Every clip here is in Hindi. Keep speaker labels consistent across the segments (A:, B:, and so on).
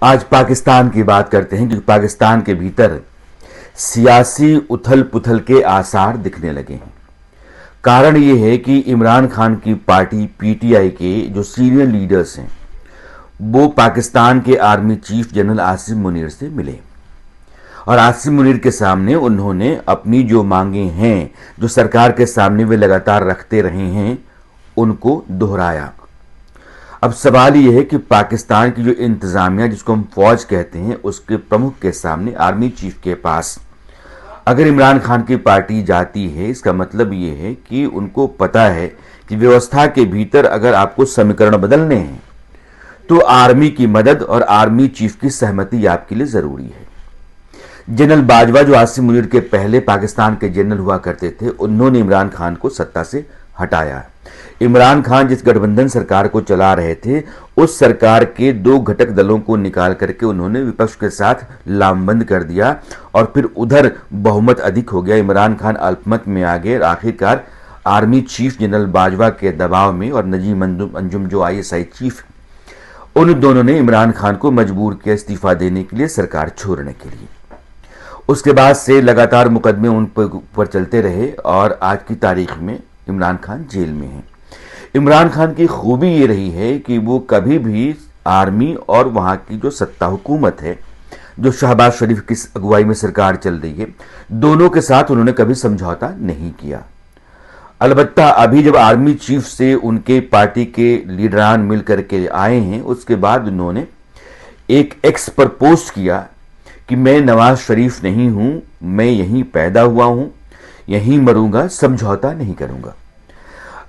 A: आज पाकिस्तान की बात करते हैं क्योंकि पाकिस्तान के भीतर सियासी उथल पुथल के आसार दिखने लगे हैं। कारण यह है कि इमरान खान की पार्टी पीटीआई के जो सीनियर लीडर्स हैं वो पाकिस्तान के army chief general Asim Munir से मिले और आसिम मुनीर के सामने उन्होंने अपनी जो मांगे हैं, जो सरकार के सामने वे लगातार रखते रहे हैं, उनको दोहराया। अब सवाल यह है कि पाकिस्तान की जो इंतजामिया, जिसको हम फौज कहते हैं, उसके प्रमुख के सामने, आर्मी चीफ के पास अगर इमरान खान की पार्टी जाती है, इसका मतलब यह है कि उनको पता है कि व्यवस्था के भीतर अगर आपको समीकरण बदलने हैं तो आर्मी की मदद और आर्मी चीफ की सहमति आपके लिए जरूरी है। जनरल बाजवा, जो आसिम मुनीर के पहले पाकिस्तान के जनरल हुआ करते थे, उन्होंने इमरान खान को सत्ता से हटाया। इमरान खान जिस गठबंधन सरकार को चला रहे थे, उस सरकार के दो घटक दलों को निकाल करके उन्होंने विपक्ष के साथ लामबंद कर दिया और फिर उधर बहुमत अधिक हो गया। इमरान खान अल्पमत में आ गए। आखिरकार आर्मी चीफ जनरल बाजवा के दबाव में और नजीम अंजुम जो ISI चीफ, उन दोनों ने इमरान खान को मजबूर किया इस्तीफा देने के लिए, सरकार छोड़ने के लिए। उसके बाद से लगातार मुकदमे उन पर चलते रहे और आज की तारीख में इमरान खान जेल में हैं। इमरान खान की खूबी ये रही है कि वो कभी भी आर्मी और वहाँ की जो सत्ता हुकूमत है, जो शहबाज शरीफ की अगुवाई में सरकार चल रही है, दोनों के साथ उन्होंने कभी समझौता नहीं किया। अलबत्ता अभी जब आर्मी चीफ से उनके पार्टी के लीडरान मिल करके आए हैं, उसके बाद उन्होंने एक एक्स पर पोस्ट किया कि मैं नवाज शरीफ नहीं हूं, मैं यहीं पैदा हुआ हूं, यहीं मरूंगा, समझौता नहीं करूंगा।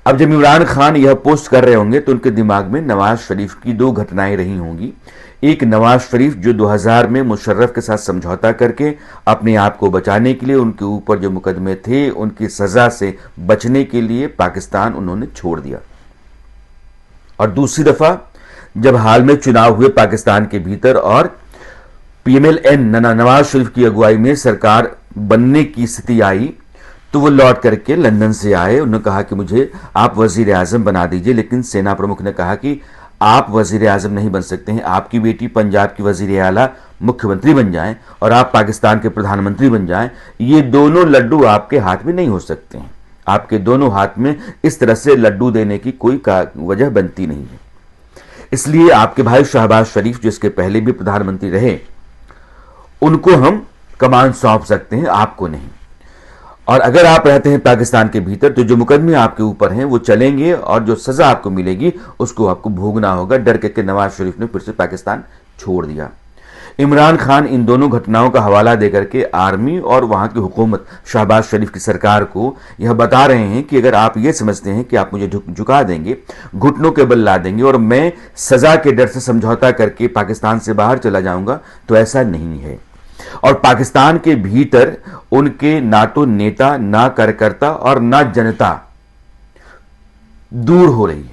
A: अब जब इमरान खान यह पोस्ट कर रहे होंगे तो उनके दिमाग में नवाज शरीफ की दो घटनाएं रही होंगी। एक, नवाज शरीफ जो 2000 में मुशर्रफ के साथ समझौता करके अपने आप को बचाने के लिए, उनके ऊपर जो मुकदमे थे उनकी सजा से बचने के लिए पाकिस्तान उन्होंने छोड़ दिया। और दूसरी दफा जब हाल में चुनाव हुए पाकिस्तान के भीतर और PMLN नवाज शरीफ की अगुवाई में सरकार बनने की स्थिति आई, तो वो लौट करके लंदन से आए। उन्होंने कहा कि मुझे आप वजीर आजम बना दीजिए, लेकिन सेना प्रमुख ने कहा कि आप वजीर आजम नहीं बन सकते हैं, आपकी बेटी पंजाब की वजीर आला मुख्यमंत्री बन जाएं और आप पाकिस्तान के प्रधानमंत्री बन जाएं। ये दोनों लड्डू आपके हाथ में नहीं हो सकते हैं, आपके दोनों हाथ में इस तरह से लड्डू देने की कोई वजह बनती नहीं है। इसलिए आपके भाई शहबाज शरीफ, जो इसके पहले भी प्रधानमंत्री रहे, उनको हम कमान सौंप सकते हैं, आपको नहीं। और अगर आप रहते हैं पाकिस्तान के भीतर तो जो मुकदमे आपके ऊपर हैं वो चलेंगे और जो सजा आपको मिलेगी उसको आपको भोगना होगा। डर के नवाज शरीफ ने फिर से पाकिस्तान छोड़ दिया। इमरान खान इन दोनों घटनाओं का हवाला देकर के आर्मी और वहां की हुकूमत, शहबाज शरीफ की सरकार को यह बता रहे हैं कि अगर आप ये समझते हैं कि आप मुझे झुका देंगे, घुटनों के बल ला देंगे और मैं सजा के डर से समझौता करके पाकिस्तान से बाहर चला जाऊंगा, तो ऐसा नहीं है। और पाकिस्तान के भीतर उनके ना तो नेता, ना कार्यकर्ता और ना जनता दूर हो रही है।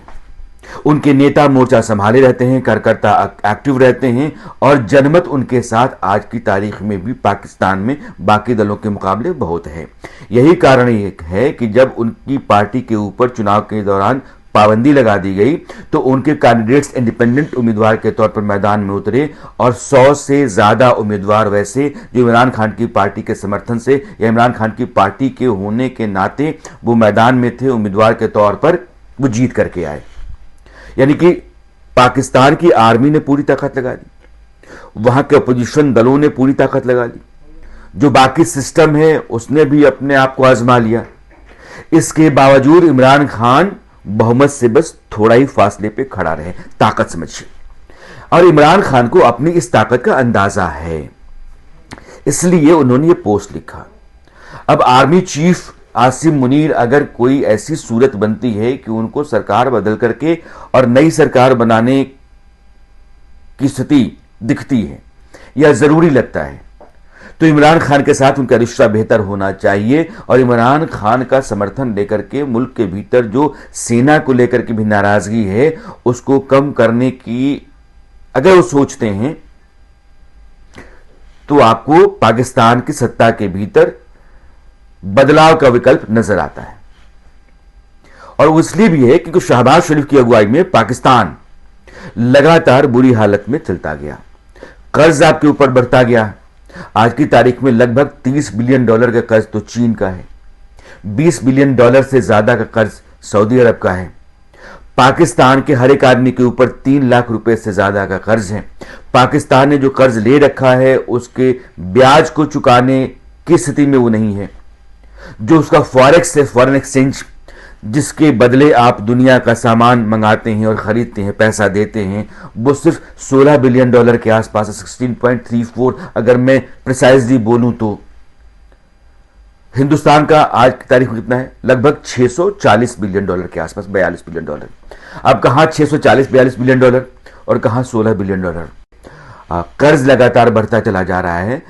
A: उनके नेता मोर्चा संभाले रहते हैं, कार्यकर्ता एक्टिव रहते हैं और जनमत उनके साथ आज की तारीख में भी पाकिस्तान में बाकी दलों के मुकाबले बहुत है। यही कारण एक है कि जब उनकी पार्टी के ऊपर चुनाव के दौरान पाबंदी लगा दी गई तो उनके कैंडिडेट्स इंडिपेंडेंट उम्मीदवार के तौर पर मैदान में उतरे और 100 से ज्यादा उम्मीदवार वैसे जो इमरान खान की पार्टी के समर्थन से या इमरान खान की पार्टी के होने के नाते वो मैदान में थे, उम्मीदवार के तौर पर वो जीत करके आए। यानी कि पाकिस्तान की आर्मी ने पूरी ताकत लगा दी, वहां के अपोजिशन दलों ने पूरी ताकत लगा ली, जो बाकी सिस्टम है उसने भी अपने आप को आजमा लिया। इसके बावजूद इमरान खान बहुमत से बस थोड़ा ही फासले पे खड़ा रहे, ताकत समझिए। और इमरान खान को अपनी इस ताकत का अंदाजा है, इसलिए उन्होंने ये पोस्ट लिखा। अब आर्मी चीफ आसिम मुनीर, अगर कोई ऐसी सूरत बनती है कि उनको सरकार बदल करके और नई सरकार बनाने की स्थिति दिखती है या जरूरी लगता है, तो इमरान खान के साथ उनका रिश्ता बेहतर होना चाहिए और इमरान खान का समर्थन लेकर के मुल्क के भीतर जो सेना को लेकर के भी नाराजगी है उसको कम करने की अगर वो सोचते हैं तो आपको पाकिस्तान की सत्ता के भीतर बदलाव का विकल्प नजर आता है। और वो इसलिए भी है क्योंकि शहबाज शरीफ की अगुवाई में पाकिस्तान लगातार बुरी हालत में चलता गया। कर्ज आपके ऊपर बढ़ता गया। आज की तारीख में लगभग $30 बिलियन का कर्ज तो चीन का है, $20 बिलियन से ज्यादा का कर्ज सऊदी अरब का है। पाकिस्तान के हर एक आदमी के ऊपर 3 लाख रुपए से ज्यादा का कर्ज है। पाकिस्तान ने जो कर्ज ले रखा है उसके ब्याज को चुकाने की स्थिति में वो नहीं है। जो उसका फॉरेक्स है, फॉरेन एक्सचेंज, जिसके बदले आप दुनिया का सामान मंगाते हैं और खरीदते हैं, पैसा देते हैं, वो सिर्फ $16 बिलियन के आसपास है, 16.34 अगर मैं प्रिसाइजली बोलूं तो। हिंदुस्तान का आज की तारीख में कितना है? लगभग $640 बिलियन के आसपास, $42 बिलियन। अब कहां 640-42 बिलियन डॉलर और कहां $16 बिलियन। कर्ज लगातार बढ़ता चला जा रहा है।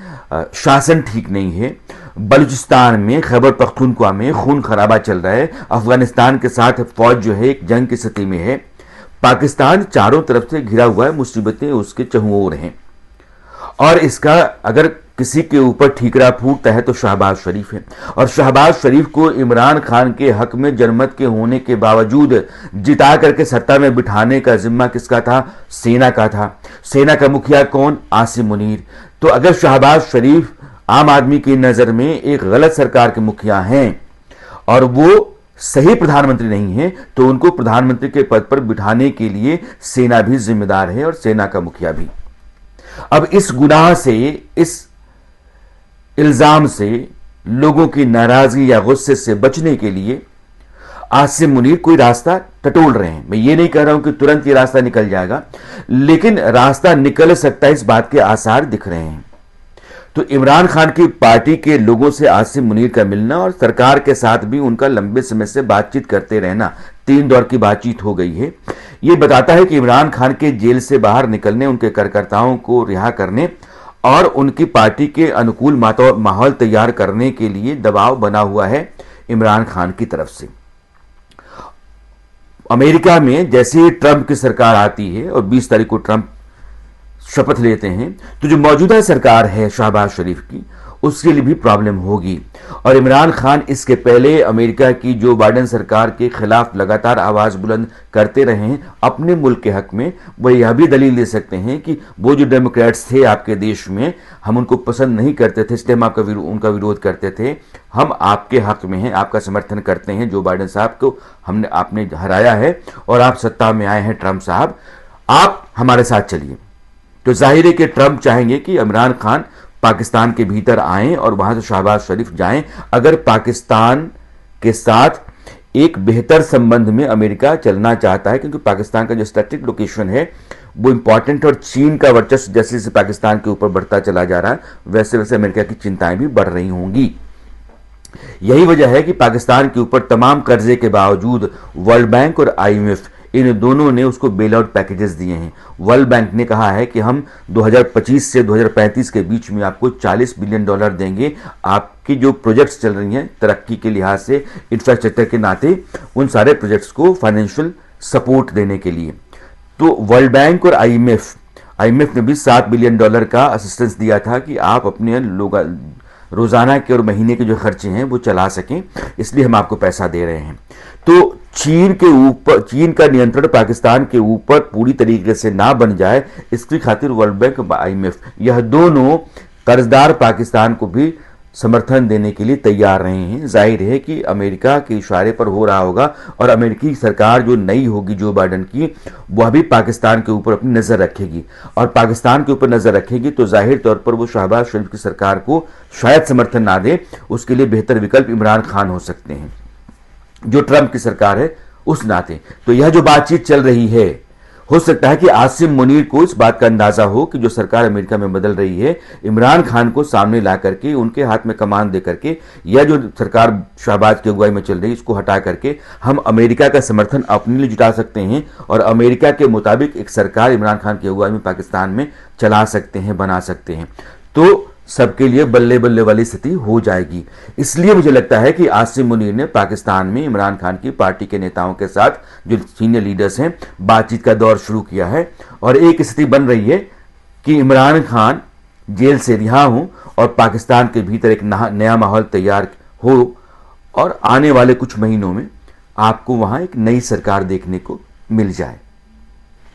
A: शासन ठीक नहीं है। बलूचिस्तान में, खैबर पख्तूनख्वा में खून खराबा चल रहा है। अफगानिस्तान के साथ फौज जो है एक जंग की स्थिति में है। पाकिस्तान चारों तरफ से घिरा हुआ है, मुसीबतें उसके चहुओर हैं। और इसका अगर किसी के ऊपर ठीकरा फूटता है तो शहबाज शरीफ है। और शहबाज शरीफ को इमरान खान के हक में जनमत के होने के बावजूद जिता करके सत्ता में बिठाने का जिम्मा किसका था? सेना का था। सेना का मुखिया कौन? आसिम मुनीर। तो अगर शहबाज शरीफ आम आदमी की नजर में एक गलत सरकार के मुखिया हैं और वो सही प्रधानमंत्री नहीं है, तो उनको प्रधानमंत्री के पद पर बिठाने के लिए सेना भी जिम्मेदार है और सेना का मुखिया भी। अब इस गुनाह से, इस इल्जाम से लोगों की नाराजगी या गुस्से से बचने के लिए आसिम मुनीर कोई रास्ता टटोल रहे हैं। मैं ये नहीं कह रहा हूं कि तुरंत ये रास्ता निकल जाएगा, लेकिन रास्ता निकल सकता है, इस बात के आसार दिख रहे हैं। तो इमरान खान की पार्टी के लोगों से आसिम मुनीर का मिलना और सरकार के साथ भी उनका लंबे समय से बातचीत करते रहना, 3 दौर की बातचीत हो गई है। यह बताता है कि इमरान खान के जेल से बाहर निकलने, उनके कार्यकर्ताओं को रिहा करने और उनकी पार्टी के अनुकूल माहौल तैयार करने के लिए दबाव बना हुआ है इमरान खान की तरफ से। अमेरिका में जैसे ही ट्रंप की सरकार आती है और 20 तारीख को ट्रंप शपथ लेते हैं, तो जो मौजूदा सरकार है शहबाज शरीफ की, उसके लिए भी प्रॉब्लम होगी। और इमरान खान इसके पहले अमेरिका की जो बाइडेन सरकार के खिलाफ लगातार आवाज बुलंद करते रहे हैं अपने मुल्क के हक में, वो यह भी दलील दे सकते हैं कि वो जो डेमोक्रेट्स थे आपके देश में, हम उनको पसंद नहीं करते थे, इसलिए हम उनका विरोध करते थे। हम आपके हक में हैं, आपका समर्थन करते हैं, जो बाइडेन साहब को आपने हराया है और आप सत्ता में आए हैं ट्रंप साहब, आप हमारे साथ चलिए। तो जाहिर है कि ट्रंप चाहेंगे कि इमरान खान पाकिस्तान के भीतर आएं और वहां से शहबाज शरीफ जाएं। अगर पाकिस्तान के साथ एक बेहतर संबंध में अमेरिका चलना चाहता है, क्योंकि पाकिस्तान का जो स्ट्रेटेजिक लोकेशन है वो इंपॉर्टेंट, और चीन का वर्चस्व जैसे जैसे पाकिस्तान के ऊपर बढ़ता चला जा रहा है, वैसे वैसे अमेरिका की चिंताएं भी बढ़ रही होंगी। यही वजह है कि पाकिस्तान के ऊपर तमाम कर्जे के बावजूद वर्ल्ड बैंक और IMF, इन दोनों ने उसको बेल आउट पैकेजेस दिए हैं। वर्ल्ड बैंक ने कहा है कि हम 2025 से 2035 के बीच में आपको $40 बिलियन देंगे, आपकी जो प्रोजेक्ट्स चल रही हैं तरक्की के लिहाज से, इंफ्रास्ट्रक्चर के नाते, उन सारे प्रोजेक्ट्स को फाइनेंशियल सपोर्ट देने के लिए। तो वर्ल्ड बैंक और IMF ने भी $7 बिलियन का असिस्टेंस दिया था कि आप अपने लोग रोजाना के और महीने के जो खर्चे हैं वो चला सकें, इसलिए हम आपको पैसा दे रहे हैं। तो चीन का नियंत्रण पाकिस्तान के ऊपर पूरी तरीके से ना बन जाए, इसकी खातिर वर्ल्ड बैंक और IMF, यह दोनों कर्जदार पाकिस्तान को भी समर्थन देने के लिए तैयार रहे हैं। जाहिर है कि अमेरिका के इशारे पर हो रहा होगा, और अमेरिकी सरकार जो नई होगी जो बाइडेन की, वह भी पाकिस्तान के ऊपर अपनी नजर रखेगी, और पाकिस्तान के ऊपर नजर रखेगी तो जाहिर तौर पर वो शहबाज शरीफ की सरकार को शायद समर्थन ना दे। उसके लिए बेहतर विकल्प इमरान खान हो सकते हैं, जो ट्रंप की सरकार है उस नाते। तो यह जो बातचीत चल रही है, हो सकता है कि आसिम मुनीर को इस बात का अंदाजा हो कि जो सरकार अमेरिका में बदल रही है, इमरान खान को सामने ला करके, उनके हाथ में कमान दे करके, या जो सरकार शहबाज की अगुवाई में चल रही है इसको हटा करके हम अमेरिका का समर्थन अपने लिए जुटा सकते हैं और अमेरिका के मुताबिक एक सरकार इमरान खान की अगुवाई में पाकिस्तान में चला सकते हैं, बना सकते हैं। तो सबके लिए बल्ले बल्ले वाली स्थिति हो जाएगी। इसलिए मुझे लगता है कि आसिम मुनीर ने पाकिस्तान में इमरान खान की पार्टी के नेताओं के साथ, जो सीनियर लीडर्स हैं, बातचीत का दौर शुरू किया है, और एक स्थिति बन रही है कि इमरान खान जेल से रिहा हों और पाकिस्तान के भीतर एक नया माहौल तैयार हो, और आने वाले कुछ महीनों में आपको वहां एक नई सरकार देखने को मिल जाए।